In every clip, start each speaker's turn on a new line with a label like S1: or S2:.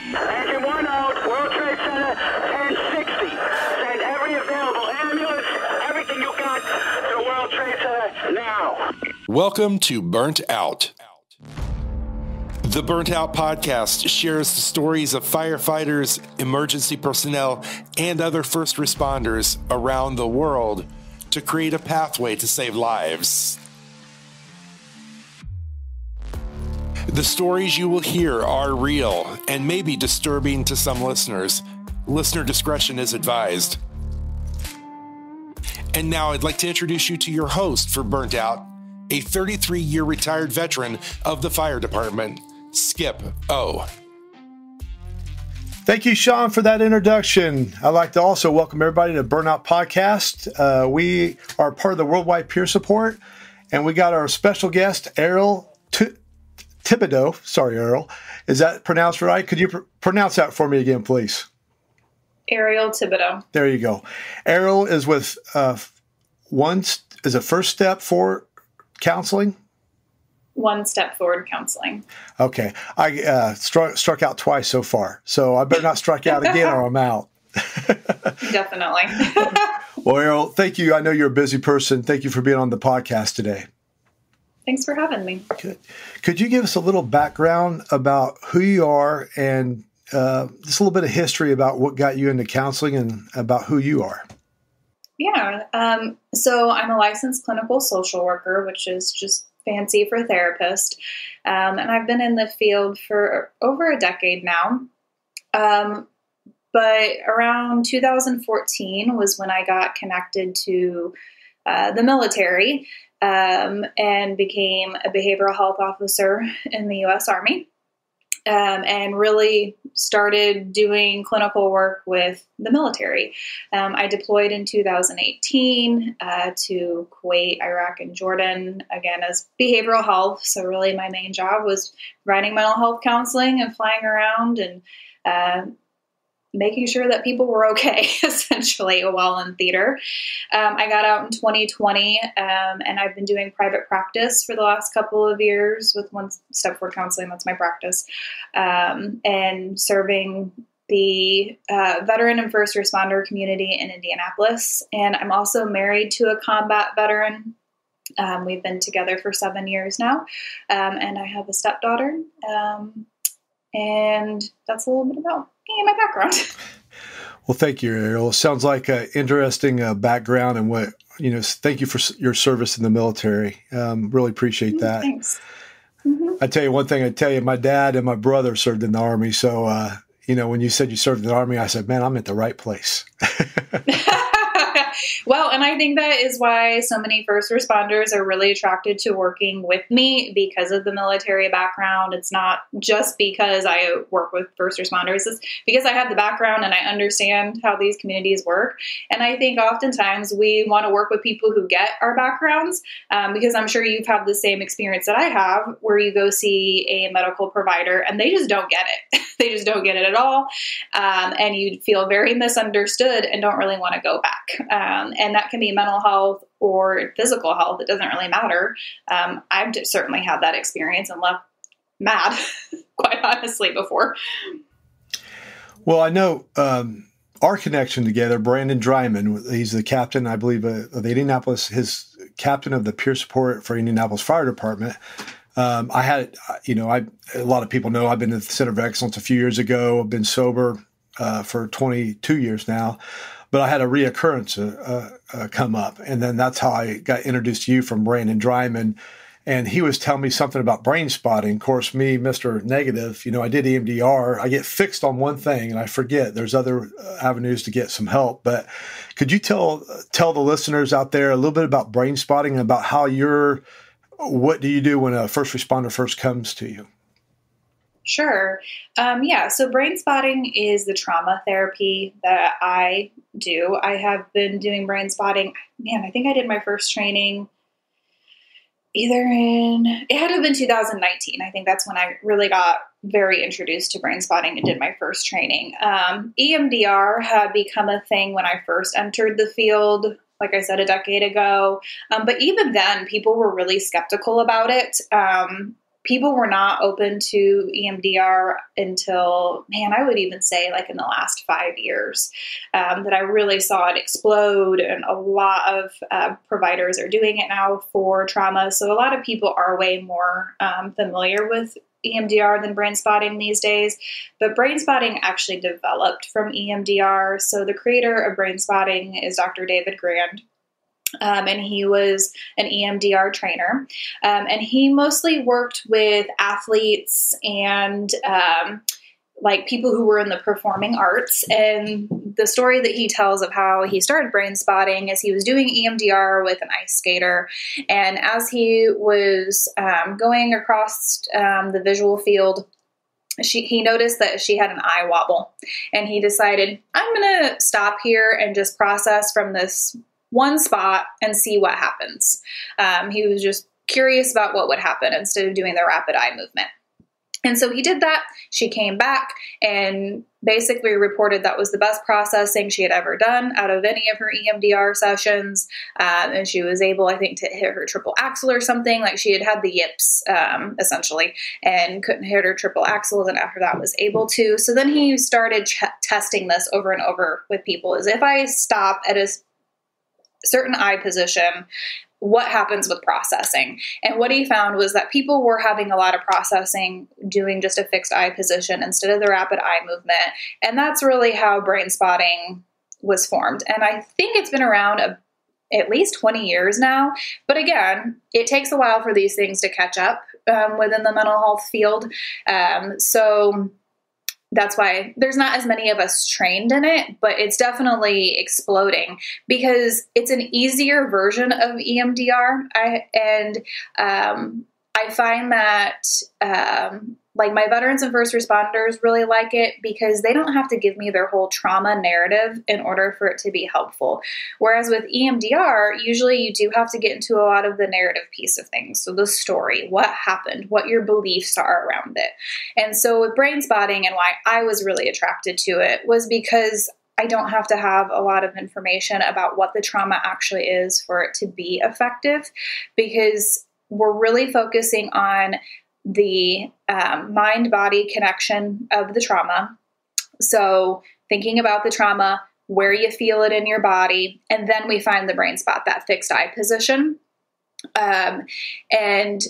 S1: Engine 1 out, World Trade Center, 1060. Send every available ambulance, everything you got to the World Trade Center now.
S2: Welcome to Burnt Out. The Burnt Out podcast shares the stories of firefighters, emergency personnel, and other first responders around the world to create a pathway to save lives. The stories you will hear are real and may be disturbing to some listeners. Listener discretion is advised. And now I'd like to introduce you to your host for Burnt Out, a 33-year retired veteran of the fire department, Skip O.
S3: Thank you, Sean, for that introduction. I'd like to also welcome everybody to Burnout Podcast. We are part of the Worldwide Peer Support, and we got our special guest, Arielle Thibodeaux. Sorry, Arielle. Is that pronounced right? Could you pronounce that for me again, please?
S4: Arielle Thibodeaux.
S3: There you go. Arielle is with is a first step for counseling.
S4: One Step Forward Counseling.
S3: Okay. I struck out twice so far, so I better not strike out again or I'm out.
S4: Definitely.
S3: Well, Arielle, thank you. I know you're a busy person. Thank you for being on the podcast today.
S4: Thanks for having me.
S3: Good. Could you give us a little background about who you are and just a little bit of history about what got you into counseling and about who you are?
S4: Yeah. So I'm a licensed clinical social worker, which is just fancy for therapist. And I've been in the field for over a decade now. But around 2014 was when I got connected to the military and became a behavioral health officer in the U.S. Army. And really started doing clinical work with the military. I deployed in 2018 to Kuwait, Iraq, and Jordan, again, as behavioral health. So really my main job was providing mental health counseling and flying around and making sure that people were okay, essentially, while in theater. I got out in 2020, and I've been doing private practice for the last couple of years with One Step Forward Counseling. That's my practice. And serving the veteran and first responder community in Indianapolis. And I'm also married to a combat veteran. We've been together for 7 years now. And I have a stepdaughter. And that's a little bit about me and my background.
S3: Well, thank you, Arielle. Sounds like an interesting background and what, thank you for your service in the military. Really appreciate that.
S4: Thanks.
S3: I tell you one thing, my dad and my brother served in the Army. So, when you said you served in the Army, I said, man, I'm at the right place.
S4: Well, and I think that is why so many first responders are really attracted to working with me because of the military background. It's not just because I work with first responders. It's because I have the background and I understand how these communities work. And I think oftentimes we want to work with people who get our backgrounds because I'm sure you've had the same experience that I have where you go see a medical provider and they just don't get it. They just don't get it at all. And you feel very misunderstood and don't really want to go back. And that can be mental health or physical health. It doesn't really matter. I've certainly had that experience and left mad, quite honestly, before.
S3: Well, I know our connection together, Brandon Dryman, he's the captain, I believe, of the Indianapolis, his captain of the peer support for Indianapolis Fire Department. A lot of people know I've been at the Center of Excellence a few years ago. I've been sober for 22 years now. But I had a reoccurrence come up, and then that's how I got introduced to you from Brandon Dryman. And he was telling me something about brain spotting. Of course, me, Mr. Negative, I did EMDR. I get fixed on one thing, and I forget. There's other avenues to get some help. But could you tell the listeners out there a little bit about brain spotting and about what do you do when a first responder first comes to you?
S4: Sure. So brain spotting is the trauma therapy that I do. I have been doing brain spotting. I think I did my first training it had to have been 2019. I think that's when I really got very introduced to brain spotting and did my first training. EMDR had become a thing when I first entered the field, like I said, a decade ago. But even then, people were really skeptical about it. people were not open to EMDR until, man, I would even say like in the last 5 years, that I really saw it explode. And a lot of providers are doing it now for trauma. So a lot of people are way more familiar with EMDR than brain spotting these days. But brain spotting actually developed from EMDR. So the creator of brain spotting is Dr. David Grand. And he was an EMDR trainer. And he mostly worked with athletes and like people who were in the performing arts. And the story that he tells of how he started brain spotting is he was doing EMDR with an ice skater. And as he was going across the visual field, he noticed that she had an eye wobble. And he decided, I'm going to stop here and just process from this one spot and see what happens. He was just curious about what would happen instead of doing the rapid eye movement. And so he did that. She came back and basically reported that was the best processing she had ever done out of any of her EMDR sessions. And she was able, I think, to hit her triple axel or something. Like she had the yips, essentially, and couldn't hit her triple axels. And after that was able to. So then he started testing this over and over with people. Is if I stop at a certain eye position, what happens with processing? And what he found was that people were having a lot of processing doing just a fixed eye position instead of the rapid eye movement. And that's really how brain spotting was formed. And I think it's been around at least 20 years now. But again, it takes a while for these things to catch up within the mental health field. So that's why there's not as many of us trained in it, but it's definitely exploding because it's an easier version of EMDR. I find that like my veterans and first responders really like it because they don't have to give me their whole trauma narrative in order for it to be helpful. Whereas with EMDR, usually you do have to get into a lot of the narrative piece of things. So the story, what happened, what your beliefs are around it. And so with brain spotting and why I was really attracted to it was because I don't have to have a lot of information about what the trauma actually is for it to be effective, because we're really focusing on the mind-body connection of the trauma. So thinking about the trauma, where you feel it in your body, and then we find the brain spot, that fixed eye position. And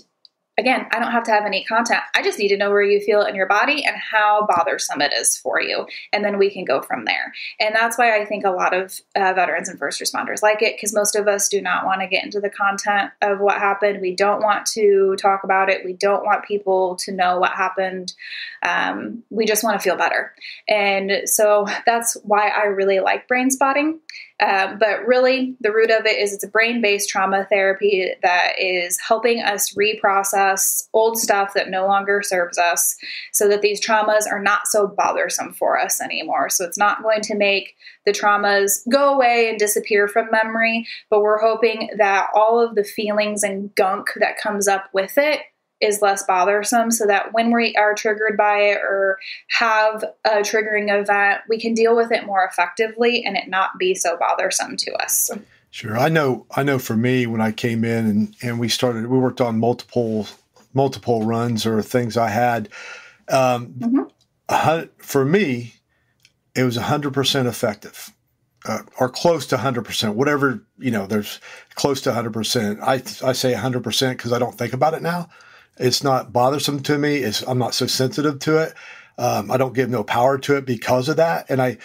S4: again, I don't have to have any content. I just need to know where you feel it in your body and how bothersome it is for you. And then we can go from there. And that's why I think a lot of veterans and first responders like it, because most of us do not want to get into the content of what happened. We don't want to talk about it. We don't want people to know what happened. We just want to feel better. And so that's why I really like brain spotting. But really, the root of it is it's a brain-based trauma therapy that is helping us reprocess old stuff that no longer serves us so that these traumas are not so bothersome for us anymore. So it's not going to make the traumas go away and disappear from memory, but we're hoping that all of the feelings and gunk that comes up with it is less bothersome so that when we are triggered by it or have a triggering event, we can deal with it more effectively and it not be so bothersome to us.
S3: Sure. I know for me, when I came in and we worked on multiple runs or things I had, for me, it was 100% effective. Or close to 100%, whatever, there's close to 100%. I say 100% because I don't think about it now. It's not bothersome to me. I'm not so sensitive to it. I don't give no power to it because of that. And I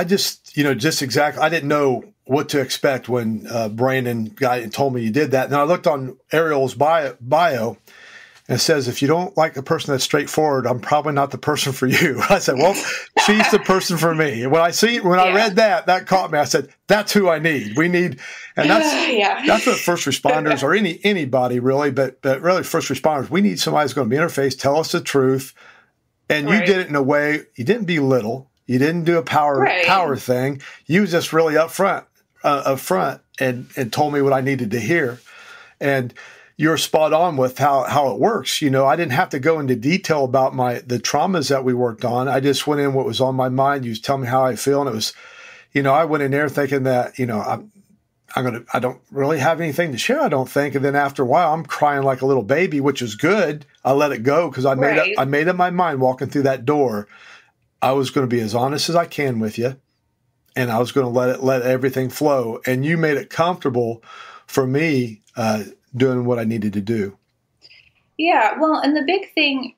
S3: just exactly, I didn't know what to expect when Brandon told me you did that. And I looked on Arielle's bio and it says, if you don't like a person that's straightforward, I'm probably not the person for you. I said, well, she's the person for me. And when I read that caught me. I said, that's who I need. We need, and that's what first responders or anybody really, but really first responders, we need somebody who's going to be interface, tell us the truth. And you did it in a way, you didn't belittle, you didn't do a power thing. You was just really upfront and told me what I needed to hear. And you're spot on with how it works. I didn't have to go into detail about the traumas that we worked on. I just went in what was on my mind. You was telling me how I feel. And it was, I went in there thinking that, I don't really have anything to share, I don't think. And then after a while, I'm crying like a little baby, which is good. I let it go because I made up my mind walking through that door. I was going to be as honest as I can with you, and I was going to let everything flow. And you made it comfortable for me doing what I needed to do. Yeah, well, and the big thing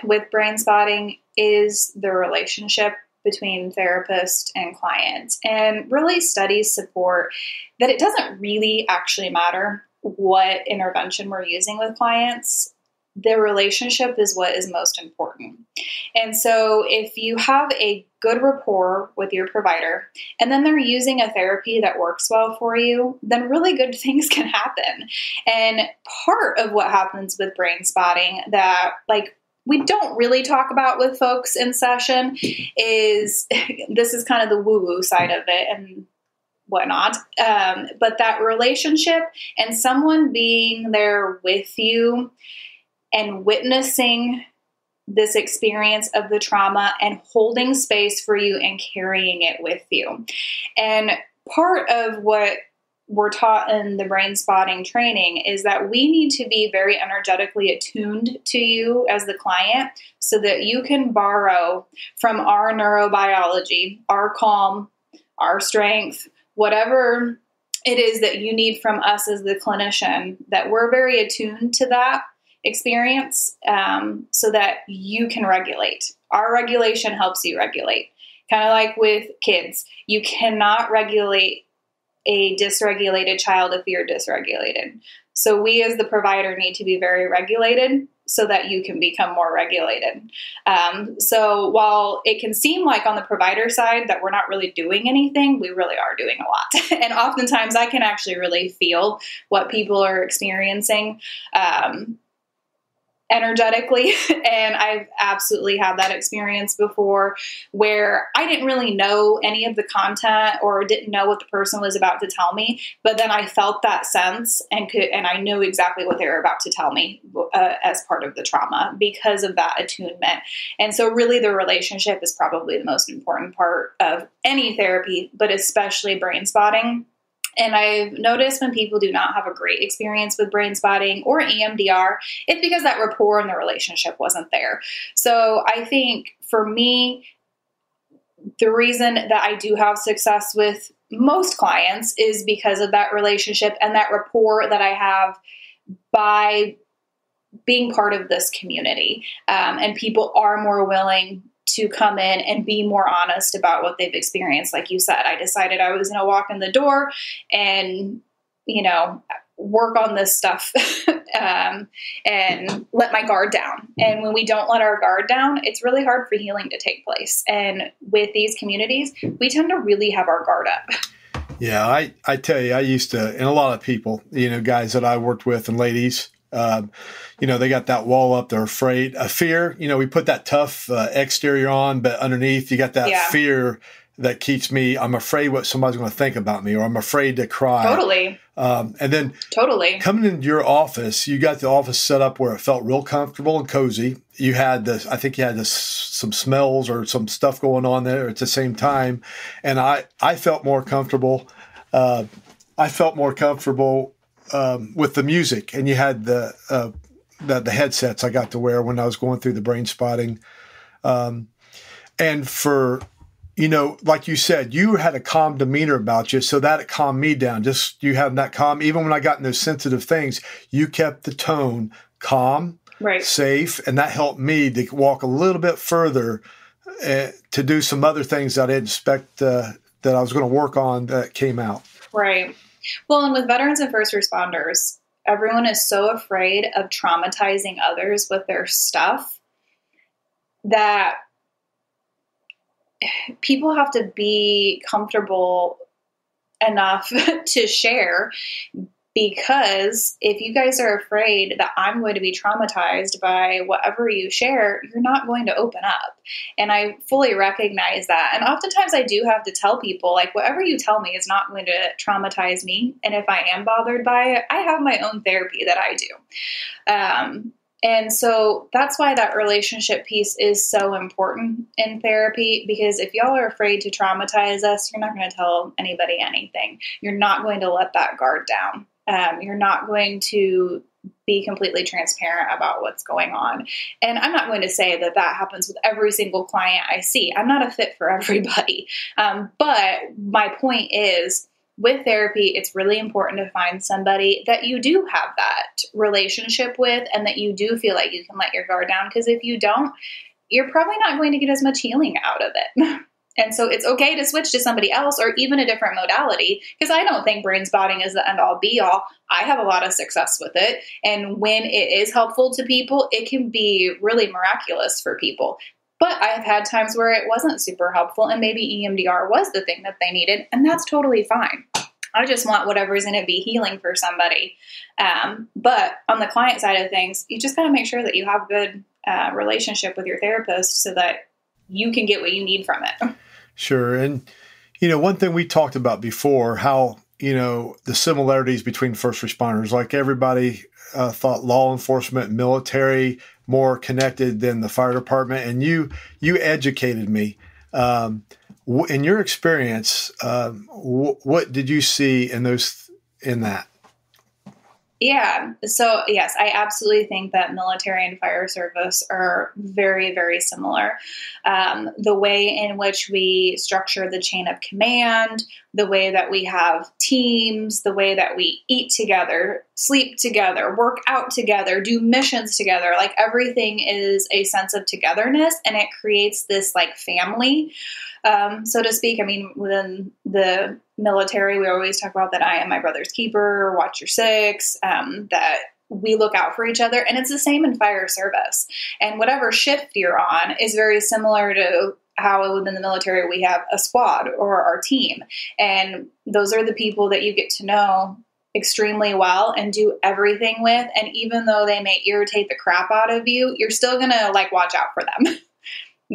S3: with brain spotting is the relationship between therapist and client. And really studies support that it doesn't really actually matter what intervention we're using with clients. The relationship is what is most important. And so if you have a good rapport with your provider and then they're using a therapy that works well for you, then really good things can happen. And part of what happens with brain spotting that we don't really talk about with folks in session is this is kind of the woo-woo side of it and whatnot. But that relationship and someone being there with you and witnessing this experience of the trauma and holding space for you and carrying it with you. And part of what we're taught in the brain spotting training is that we need to be very energetically attuned to you as the client so that you can borrow from our neurobiology, our calm, our strength, whatever it is that you need from us as the clinician, that we're very attuned to that experience so that you can regulate. Our regulation helps you regulate. Kind of like with kids, you cannot regulate a dysregulated child if you're dysregulated. So we as the provider need to be very regulated so that you can become more regulated. So while it can seem like on the provider side that we're not really doing anything, we really are doing a lot. And oftentimes I can actually really feel what people are experiencing energetically. And I've absolutely had that experience before where I didn't really know any of the content or didn't know what the person was about to tell me, but then I felt that sense and I knew exactly what they were about to tell me as part of the trauma because of that attunement. And so really the relationship is probably the most important part of any therapy, but especially brain spotting. And I've noticed when people do not have a great experience with brain spotting or EMDR, it's because that rapport in the relationship wasn't there. So I think for me, the reason that I do have success with most clients is because of that relationship and that rapport that I have by being part of this community. And people are more willing to come in and be more honest about what they've experienced. Like you said, I decided I was going to walk in the door and, work on this stuff and let my guard down. And when we don't let our guard down, it's really hard for healing to take place. And with these communities, we tend to really have our guard up. Yeah, I tell you, I used to, and a lot of people, guys that I worked with and ladies, they got that wall up. They're afraid. A fear, we put that tough exterior on, but underneath you got that fear that keeps me. I'm afraid what somebody's going to think about me, or I'm afraid to cry. Totally. And then coming into your office, you got the office set up where it felt real comfortable and cozy. You had this, I think you had some smells or some stuff going on there at the same time. And I felt more comfortable. With the music, and you had the headsets I got to wear when I was going through the brain spotting. And for, like you said, you had a calm demeanor about you, so that it calmed me down. Just you having that calm, even when I got in those sensitive things, you kept the tone calm, right, safe, and that helped me to walk a little bit further to do some other things that I didn't expect that I was going to work on that came out. Right. Well, and with veterans and first responders, everyone is so afraid of traumatizing others with their stuff that people have to be comfortable enough to share, because if you guys are afraid that I'm going to be traumatized by whatever you share, you're not going to open up. And I fully recognize that. And oftentimes I do have to tell people, like, whatever you tell me is not going to traumatize me. And if I am bothered by it, I have my own therapy that I do.
S4: And so that's why that relationship piece is so important in therapy, because if y'all are afraid to traumatize us, you're not going to tell anybody anything. You're not going to let that guard down. You're not going to be completely transparent about what's going on. And I'm not going to say that that happens with every single client I see. I'm not a fit for everybody. But my point is, with therapy, it's really important to find somebody that you do have that relationship with and that you do feel like you can let your guard down. Because if you don't, you're probably not going to get as much healing out of it. And so it's okay to switch to somebody else or even a different modality, because I don't think brain spotting is the end all be all. I have a lot of success with it. And when it is helpful to people, it can be really miraculous for people. But I've had times where it wasn't super helpful and maybe EMDR was the thing that they needed, and that's totally fine. I just want whatever's going to be healing for somebody. But on the client side of things, you just got to make sure that you have a good relationship with your therapist so that you can get what you need from it.
S3: Sure. And, one thing we talked about before, how, the similarities between first responders, like everybody thought law enforcement, military, more connected than the fire department. And you educated me. In your experience, what did you see in that?
S4: Yeah. So yes, I absolutely think that military and fire service are very, very similar. The way in which we structure the chain of command, the way that we have teams, the way that we eat together, sleep together, work out together, do missions together, like everything is a sense of togetherness, and it creates this like family, so to speak. I mean, within the military, we always talk about that I am my brother's keeper, watch your six, that we look out for each other. And it's the same in fire service. And whatever shift you're on is very similar to how within the military we have a squad or our team. And those are the people that you get to know extremely well and do everything with. And even though they may irritate the crap out of you, you're still going to like watch out for them.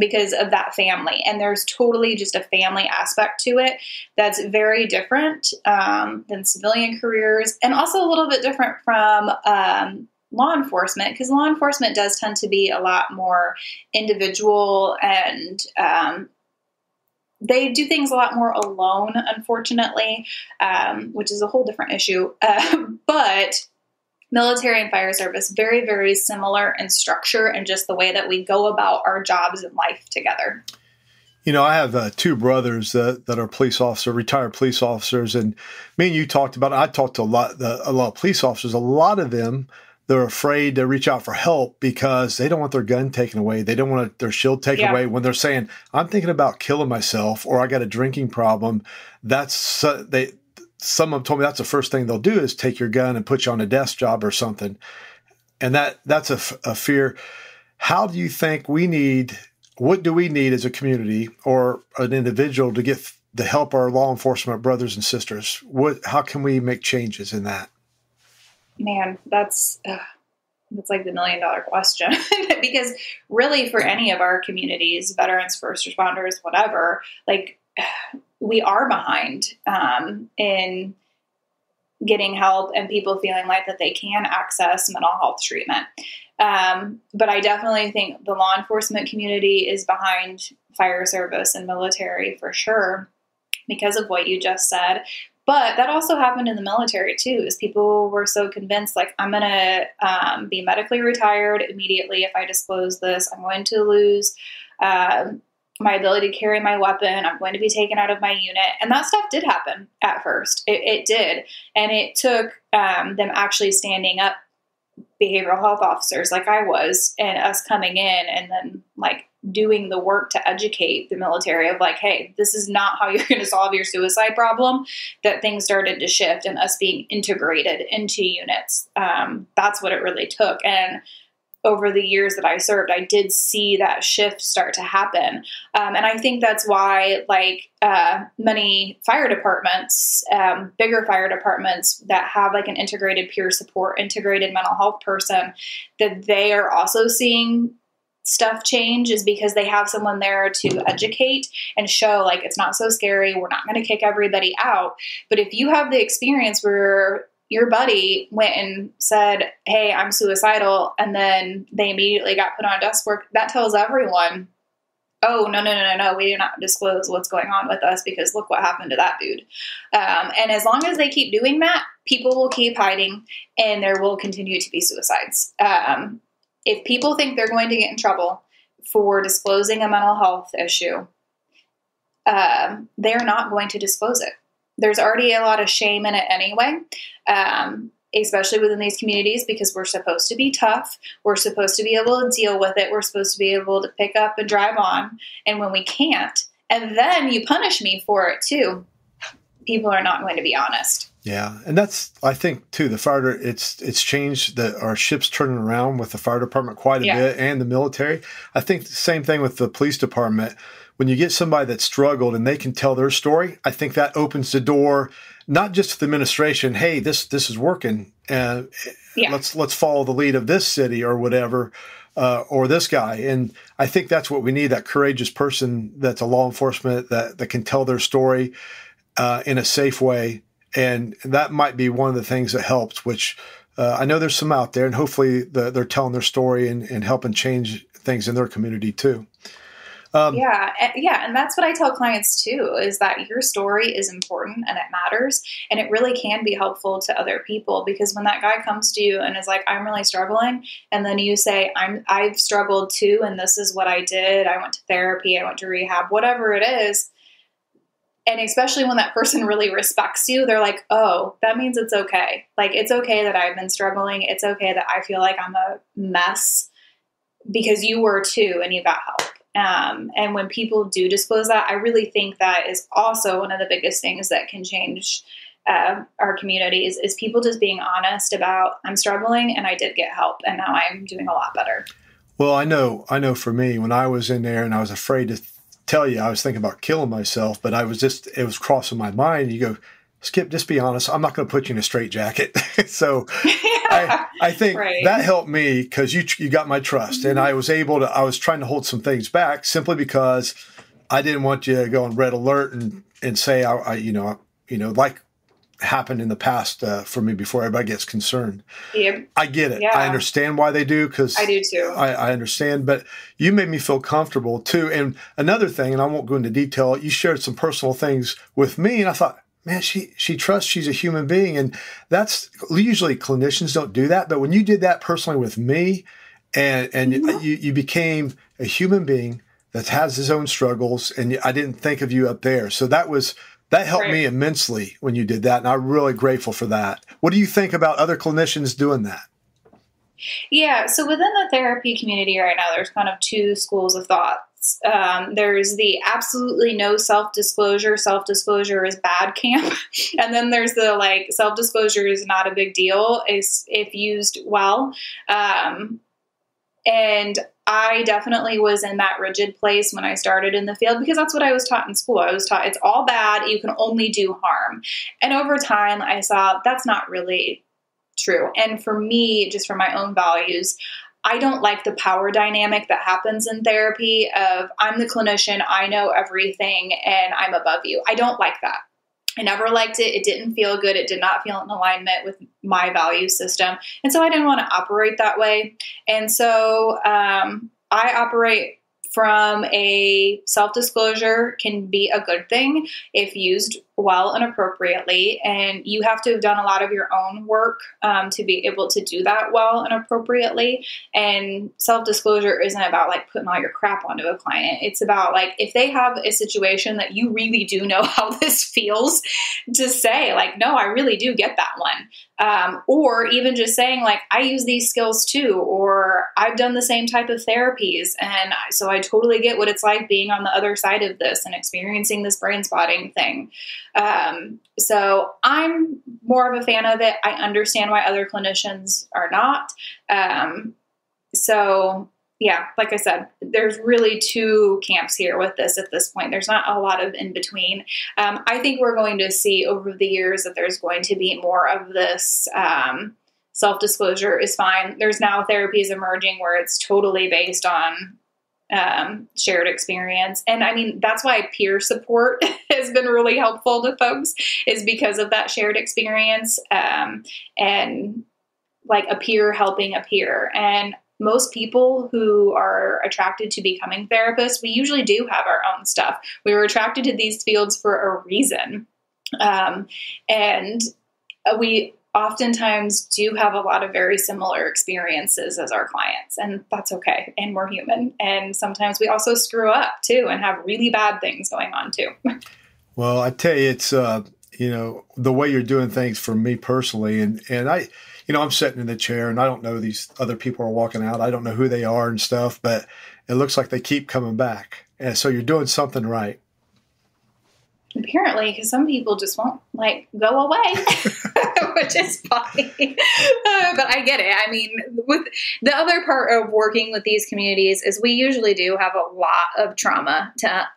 S4: Because of that family. And there's totally just a family aspect to it that's very different than civilian careers, and also a little bit different from law enforcement, because law enforcement does tend to be a lot more individual, and they do things a lot more alone, unfortunately, which is a whole different issue. But military and fire service, very, very similar in structure and just the way that we go about our jobs and life together.
S3: I have two brothers that are retired police officers, and me and you talked about it. I talked to a lot of police officers. A lot of them, they're afraid to reach out for help because they don't want their gun taken away. They don't want their shield taken away. When they're saying, I'm thinking about killing myself, or I got a drinking problem, some of them told me that's the first thing they'll do is take your gun and put you on a desk job or something. And that's a fear. How do you think what do we need as a community or an individual to get to help our law enforcement brothers and sisters? How can we make changes in that?
S4: Man, that's like the $1 million question. Because really for any of our communities, veterans, first responders, whatever, like we are behind in getting help and people feeling like that they can access mental health treatment. But I definitely think the law enforcement community is behind fire service and military for sure because of what you just said. But that also happened in the military too, is people were so convinced, like, I'm going to be medically retired immediately if I disclose this. I'm going to lose my ability to carry my weapon. I'm going to be taken out of my unit. And that stuff did happen at first. It did. And it took them actually standing up, behavioral health officers like I was, and us coming in and then like doing the work to educate the military of like, hey, this is not how you're going to solve your suicide problem, that things started to shift and us being integrated into units. That's what it really took. And over the years that I served, I did see that shift start to happen. And I think that's why like many fire departments, bigger fire departments that have like an integrated peer support, integrated mental health person, that they are also seeing stuff change, is because they have someone there to educate and show like it's not so scary. We're not going to kick everybody out. But if you have the experience where your buddy went and said, hey, I'm suicidal, and then they immediately got put on desk work, that tells everyone, oh, no, we do not disclose what's going on with us because look what happened to that dude. And as long as they keep doing that, people will keep hiding and there will continue to be suicides. If people think they're going to get in trouble for disclosing a mental health issue, they're not going to disclose it. There's already a lot of shame in it anyway. Especially within these communities, because we're supposed to be tough. We're supposed to be able to deal with it. We're supposed to be able to pick up and drive on. And when we can't, and then you punish me for it too, people are not going to be honest.
S3: Yeah. And that's, I think too, the fire, it's changed our ship's turning around with the fire department quite a bit and the military. I think the same thing with the police department. When you get somebody that struggled and they can tell their story, I think that opens the door, not just to the administration, hey, this is working, and let's follow the lead of this city or whatever, or this guy. And I think that's what we need, that courageous person that's a law enforcement that can tell their story in a safe way. And that might be one of the things that helps, which I know there's some out there, and hopefully they're telling their story and helping change things in their community too.
S4: And that's what I tell clients too, is that your story is important and it matters, and it really can be helpful to other people, because when that guy comes to you and is like, I'm really struggling, and then you say, I've struggled too, and this is what I did. I went to therapy, I went to rehab, whatever it is. And especially when that person really respects you, they're like, oh, that means it's okay. Like, it's okay that I've been struggling. It's okay that I feel like I'm a mess, because you were too, and you got help. And when people do disclose that, I really think that is also one of the biggest things that can change our communities, is people just being honest about, I'm struggling and I did get help and now I'm doing a lot better.
S3: Well, I know for me, when I was in there and I was afraid to tell you, I was thinking about killing myself, but it was crossing my mind. You go, Skip, just be honest. I'm not going to put you in a straitjacket. So I think that helped me, because you got my trust, and I was trying to hold some things back simply because I didn't want you to go on red alert and say, like happened in the past for me before everybody gets concerned. Yep. I get it. Yeah. I understand why they do, because
S4: I do too.
S3: I understand, but you made me feel comfortable too. And another thing, and I won't go into detail, you shared some personal things with me, and I thought, man, she trusts, she's a human being. And that's usually clinicians don't do that. But when you did that personally with me, and you became a human being that has his own struggles, and I didn't think of you up there. So that helped me immensely when you did that. And I'm really grateful for that. What do you think about other clinicians doing that?
S4: Yeah. So within the therapy community right now, there's kind of two schools of thought. There's the absolutely no self-disclosure is bad camp. And then there's the self-disclosure is not a big deal if used well. And I definitely was in that rigid place when I started in the field, because that's what I was taught in school. I was taught it's all bad. You can only do harm. And over time I saw that's not really true. And for me, just for my own values, I don't like the power dynamic that happens in therapy of, I'm the clinician, I know everything, and I'm above you. I don't like that. I never liked it. It didn't feel good. It did not feel in alignment with my value system. And so I didn't want to operate that way. And so I operate from a self-disclosure can be a good thing if used well and appropriately. And you have to have done a lot of your own work to be able to do that well and appropriately. And self-disclosure isn't about putting all your crap onto a client. It's about if they have a situation that you really do know how this feels, to say no, I really do get that one. Or even just saying I use these skills too, or I've done the same type of therapies. And so I totally get what it's like being on the other side of this and experiencing this brain spotting thing. So I'm more of a fan of it. I understand why other clinicians are not. So yeah, like I said, there's really two camps here with this at this point. There's not a lot of in between. I think we're going to see over the years that there's going to be more of this, self-disclosure is fine. There's now therapies emerging where it's totally based on shared experience. And I mean, that's why peer support has been really helpful to folks, is because of that shared experience, and like a peer helping a peer. And most people who are attracted to becoming therapists, we usually do have our own stuff. We were attracted to these fields for a reason. And we oftentimes do have a lot of very similar experiences as our clients, and that's okay. And we're human. And sometimes we also screw up too and have really bad things going on too.
S3: Well, I tell you, it's, the way you're doing things for me personally. And I, I'm sitting in the chair and I don't know these other people are walking out. I don't know who they are and stuff, but it looks like they keep coming back. And so you're doing something right.
S4: Apparently, because some people just won't go away, which is funny. But I get it. I mean, with the other part of working with these communities is we usually do have a lot of trauma to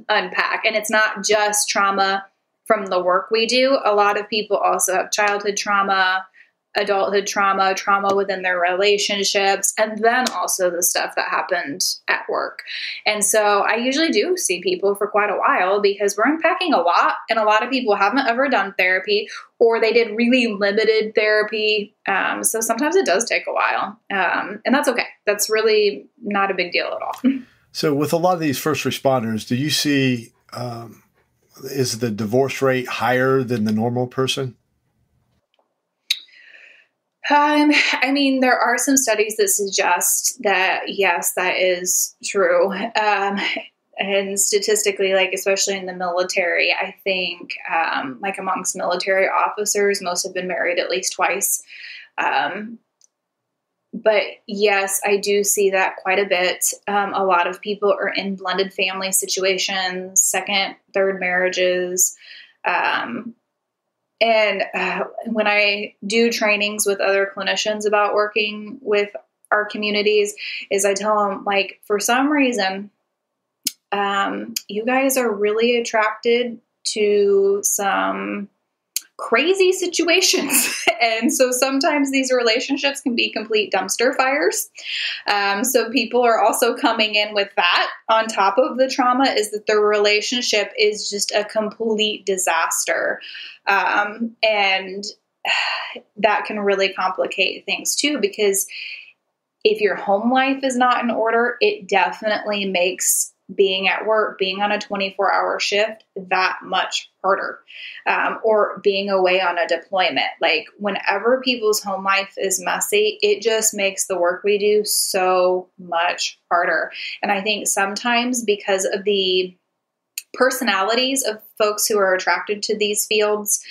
S4: unpack. And it's not just trauma from the work we do. A lot of people also have childhood trauma, adulthood trauma within their relationships, and then also the stuff that happened at work. And so I usually do see people for quite a while because we're unpacking a lot, and a lot of people haven't ever done therapy, or they did really limited therapy. So sometimes it does take a while, and that's okay. That's really not a big deal at all.
S3: So with a lot of these first responders, do you see, is the divorce rate higher than the normal person?
S4: I mean, there are some studies that suggest that, yes, that is true. And statistically, especially in the military, I think, amongst military officers, most have been married at least twice. But yes, I do see that quite a bit. A lot of people are in blended family situations, second, third marriages. And when I do trainings with other clinicians about working with our communities, is I tell them, for some reason, you guys are really attracted to some crazy situations. And so sometimes these relationships can be complete dumpster fires. So people are also coming in with that on top of the trauma, is that the relationship is just a complete disaster. And that can really complicate things too, because if your home life is not in order, it definitely makes being at work, being on a 24-hour shift, that much harder. Or being away on a deployment. Whenever people's home life is messy, it just makes the work we do so much harder. And I think sometimes because of the personalities of folks who are attracted to these fields,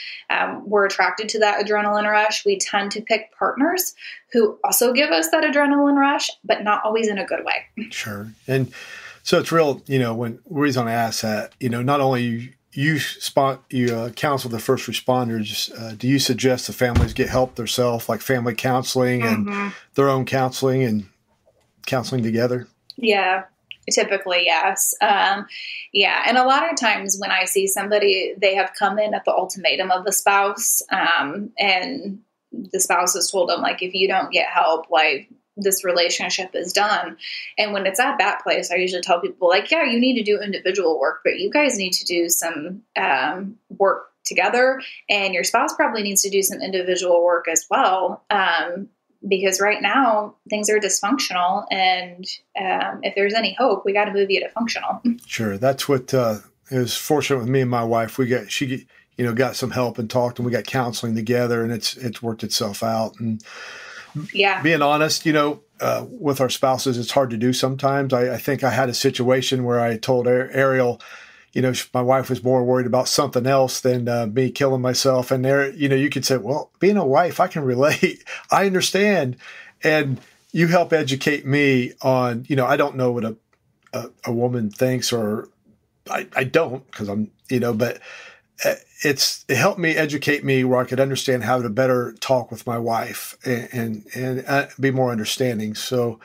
S4: we're attracted to that adrenaline rush. We tend to pick partners who also give us that adrenaline rush, but not always in a good way.
S3: Sure. And so it's real, when reason I ask that, not only you counsel the first responders, do you suggest the families get help themselves, like family counseling and their own counseling and counseling together?
S4: Yeah. Typically, yes. Yeah. And a lot of times when I see somebody, they have come in at the ultimatum of the spouse, and the spouse has told them, if you don't get help, this relationship is done. And when it's at that place, I usually tell people, yeah, you need to do individual work, but you guys need to do some work together, and your spouse probably needs to do some individual work as well. Because right now things are dysfunctional, and if there's any hope, we got to move you to functional. Sure.
S3: That's what is fortunate with me and my wife. She got some help and talked, and we got counseling together, and it's worked itself out. And
S4: yeah,
S3: being honest, with our spouses, it's hard to do sometimes. I think I had a situation where I told Arielle, my wife was more worried about something else than me killing myself. And there, you could say, well, being a wife, I can relate. I understand. And you help educate me on, I don't know what a woman thinks, or I don't, because I'm, but it helped me educate me where I could understand how to better talk with my wife and be more understanding. So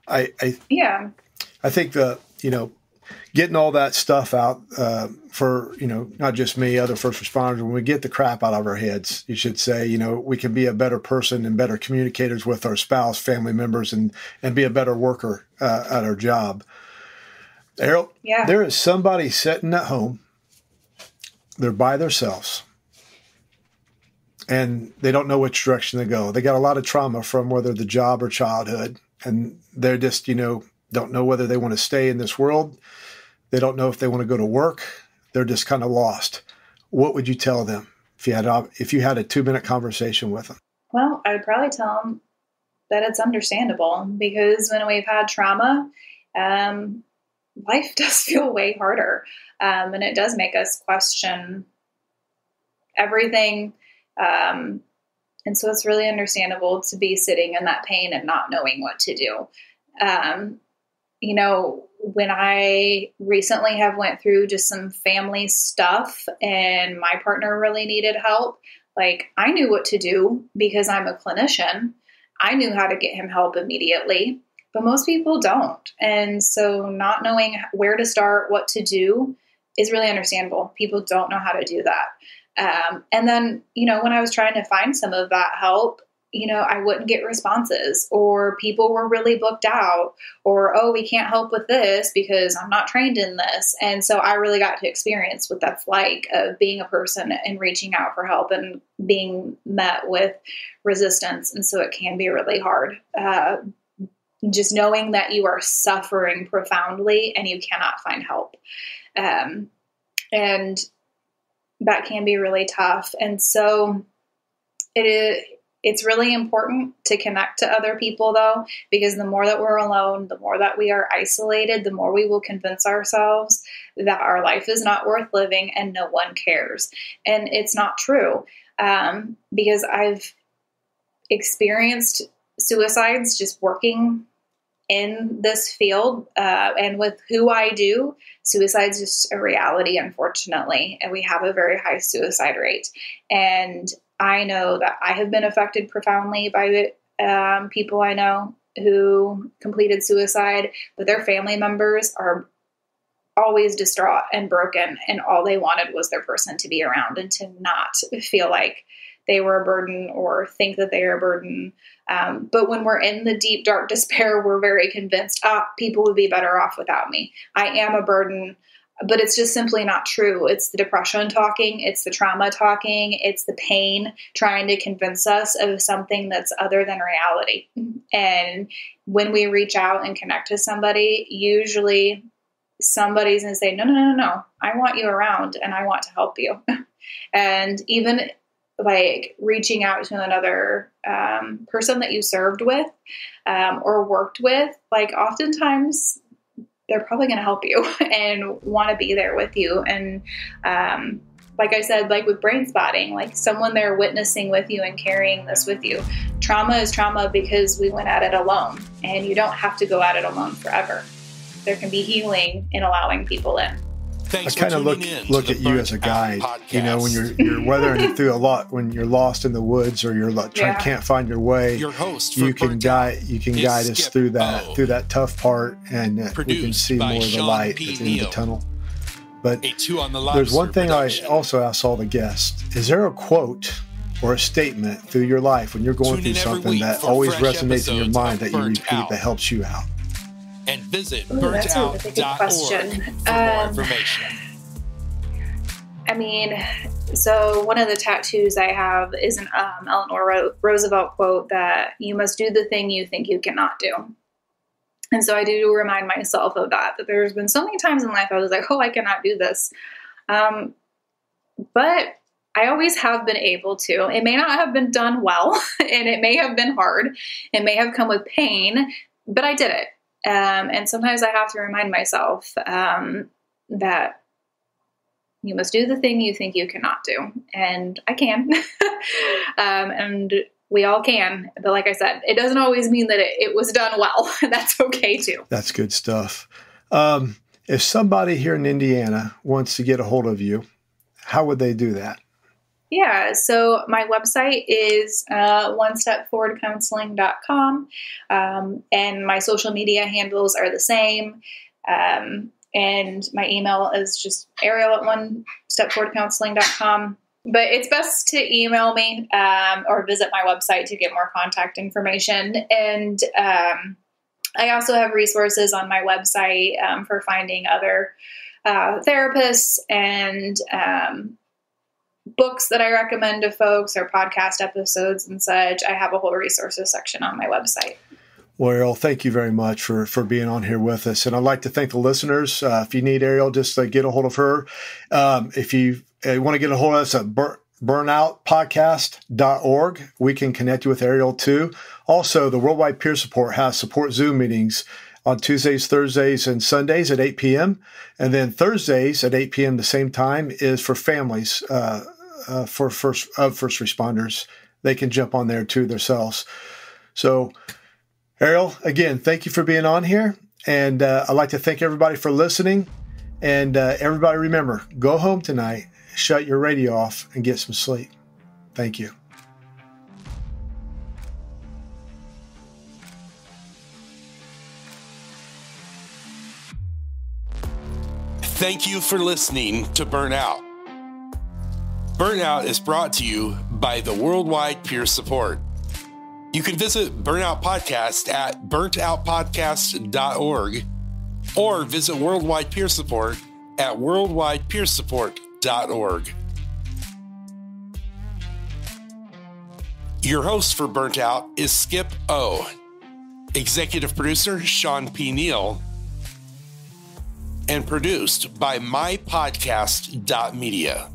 S3: I think getting all that stuff out for, not just me, other first responders. When we get the crap out of our heads, you should say, we can be a better person and better communicators with our spouse, family members, and be a better worker at our job. Arielle, there is somebody sitting at home. They're by themselves, and they don't know which direction to go. They got a lot of trauma from whether the job or childhood, and they're just, don't know whether they want to stay in this world. They don't know if they want to go to work. They're just kind of lost. What would you tell them if you had a 2-minute conversation with them?
S4: Well, I would probably tell them that it's understandable, because when we've had trauma, life does feel way harder. And it does make us question everything. And so it's really understandable to be sitting in that pain and not knowing what to do. When I recently have went through just some family stuff and my partner really needed help, I knew what to do because I'm a clinician. I knew how to get him help immediately, but most people don't. And so not knowing where to start, what to do is really understandable. People don't know how to do that. And then, when I was trying to find some of that help, I wouldn't get responses, or people were really booked out, or, oh, we can't help with this because I'm not trained in this. And so I really got to experience what that's like of being a person and reaching out for help and being met with resistance. And so it can be really hard. Just knowing that you are suffering profoundly and you cannot find help. And that can be really tough. And so it's really important to connect to other people, though, because the more that we're alone, the more that we are isolated, the more we will convince ourselves that our life is not worth living and no one cares. And it's not true, because I've experienced suicides just working in this field, and with who I do, suicide's just a reality, unfortunately, and we have a very high suicide rate. And I know that I have been affected profoundly by people I know who completed suicide, but their family members are always distraught and broken, and all they wanted was their person to be around and to not feel like they were a burden or think that they are a burden. But when we're in the deep, dark despair, we're very convinced, people would be better off without me. I am a burden, but it's just simply not true. It's the depression talking. It's the trauma talking. It's the pain trying to convince us of something that's other than reality. And when we reach out and connect to somebody, usually somebody's going to say, no, I want you around and I want to help you. And even reaching out to another person that you served with or worked with, oftentimes they're probably going to help you and want to be there with you. And like I said, with brain spotting, someone there witnessing with you and carrying this with you. Trauma is trauma because we went at it alone, and you don't have to go at it alone forever. There can be healing in allowing people in.
S2: Thanks
S3: I kind of look at you as a guide. When you're weathering through a lot, when you're lost in the woods or you're can't find your way,
S2: your host
S3: you can guide us through that tough part, and we can see more of the light at the end of the tunnel. But there's one thing I also ask all the guests: is there a quote or a statement through your life when you're going through something that always resonates in your mind that you repeat that helps you out?
S2: And visit
S4: burntout.org
S2: for more information.
S4: So one of the tattoos I have is an Eleanor Roosevelt quote that you must do the thing you think you cannot do. And so I do remind myself of that there's been so many times in life I was like, I cannot do this. But I always have been able to. It may not have been done well, and it may have been hard. It may have come with pain, but I did it. And sometimes I have to remind myself that you must do the thing you think you cannot do. And I can. And we all can. But like I said, it doesn't always mean that it was done well. That's okay too.
S3: That's good stuff. If somebody here in Indiana wants to get a hold of you, how would they do that?
S4: Yeah, so my website is onestepforwardcounseling.com, and my social media handles are the same. And And my email is just Arielle at onestepforwardcounseling.com. But it's best to email me or visit my website to get more contact information. And I also have resources on my website for finding other therapists and books that I recommend to folks or podcast episodes and such. I have a whole resources section on my website.
S3: Well, Arielle, thank you very much for being on here with us. And I'd like to thank the listeners. If you need Arielle, just get a hold of her. If you want to get a hold of us at burnoutpodcast.org, we can connect you with Arielle too. Also, the Worldwide Peer Support has support Zoom meetings on Tuesdays, Thursdays, and Sundays at 8 p.m. And then Thursdays at 8 p.m. the same time is for families for first responders. They can jump on there too themselves. So, Arielle, again, thank you for being on here. And I'd like to thank everybody for listening. And everybody remember, go home tonight, shut your radio off, and get some sleep. Thank you.
S2: Thank you for listening to Burnout. Burnout is brought to you by the Worldwide Peer Support. You can visit Burnout Podcast at burntoutpodcast.org or visit Worldwide Peer Support at worldwidepeersupport.org. Your host for Burnt Out is Skip O. Executive producer Sean P. Neal. And produced by mypodcast.media.